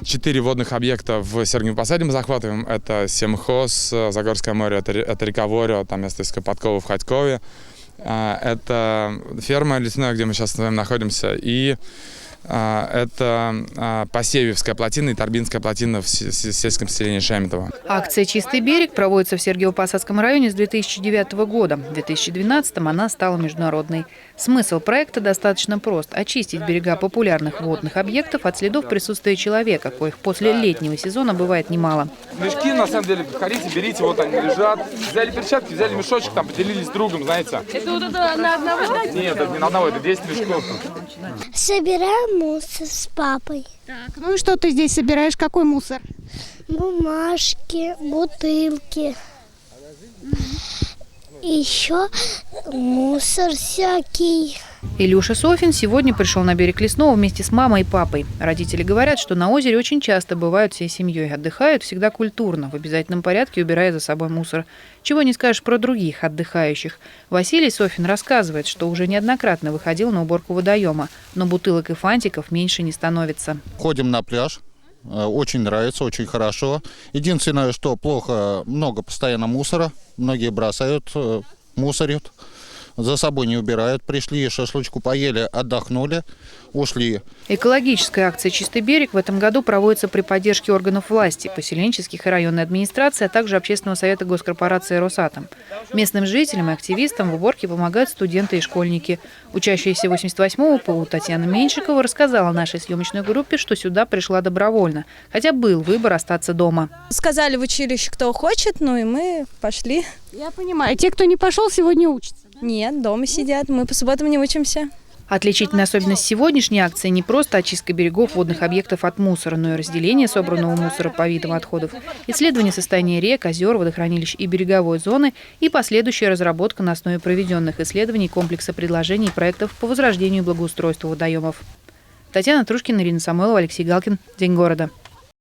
4 водных объекта в Сергиевом Посаде мы захватываем. Это Семхоз, Загорское море, это река Ворё, там место из Подкова в Ходькове. Это ферма лесная, где мы сейчас с вами находимся. И это Посевьевская плотина и Торбинская плотина в сельском селении Шеметово. Акция «Чистый берег» проводится в Сергиево-Посадском районе с 2009 года. В 2012-м она стала международной. Смысл проекта достаточно прост – очистить берега популярных водных объектов от следов присутствия человека, коих после летнего сезона бывает немало. Мешки, на самом деле, приходите, берите, вот они лежат. Взяли перчатки, взяли мешочек, там поделились с другом, знаете. Это вот это на одного? Нет, это не на одного, это 10 мешков. Собираем мусор с папой. Так, ну и что ты здесь собираешь? Какой мусор? Бумажки, бутылки. Еще мусор всякий. Илюша Софин сегодня пришел на берег Лесного вместе с мамой и папой. Родители говорят, что на озере очень часто бывают всей семьей. Отдыхают всегда культурно, в обязательном порядке убирая за собой мусор. Чего не скажешь про других отдыхающих. Василий Софин рассказывает, что уже неоднократно выходил на уборку водоема, но бутылок и фантиков меньше не становится. Ходим на пляж. Очень нравится, очень хорошо. Единственное, что плохо, много постоянно мусора. Многие бросают, мусорят. За собой не убирают. Пришли, шашлычку поели, отдохнули, ушли. Экологическая акция «Чистый берег» в этом году проводится при поддержке органов власти, поселенческих и районной администрации, а также Общественного совета госкорпорации «Росатом». Местным жителям и активистам в уборке помогают студенты и школьники. Учащаяся 88-го ПУ Татьяна Меньшикова рассказала нашей съемочной группе, что сюда пришла добровольно, хотя был выбор остаться дома. Сказали в училище, кто хочет, ну и мы пошли. Я понимаю. Те, кто не пошел, сегодня учатся. Нет, дома сидят, мы по субботам не учимся. Отличительная особенность сегодняшней акции не просто очистка берегов водных объектов от мусора, но и разделение собранного мусора по видам отходов, исследование состояния рек, озер, водохранилищ и береговой зоны и последующая разработка на основе проведенных исследований комплекса предложений и проектов по возрождению и благоустройству водоемов. Татьяна Трушкина, Ирина Самойлова, Алексей Галкин. День города.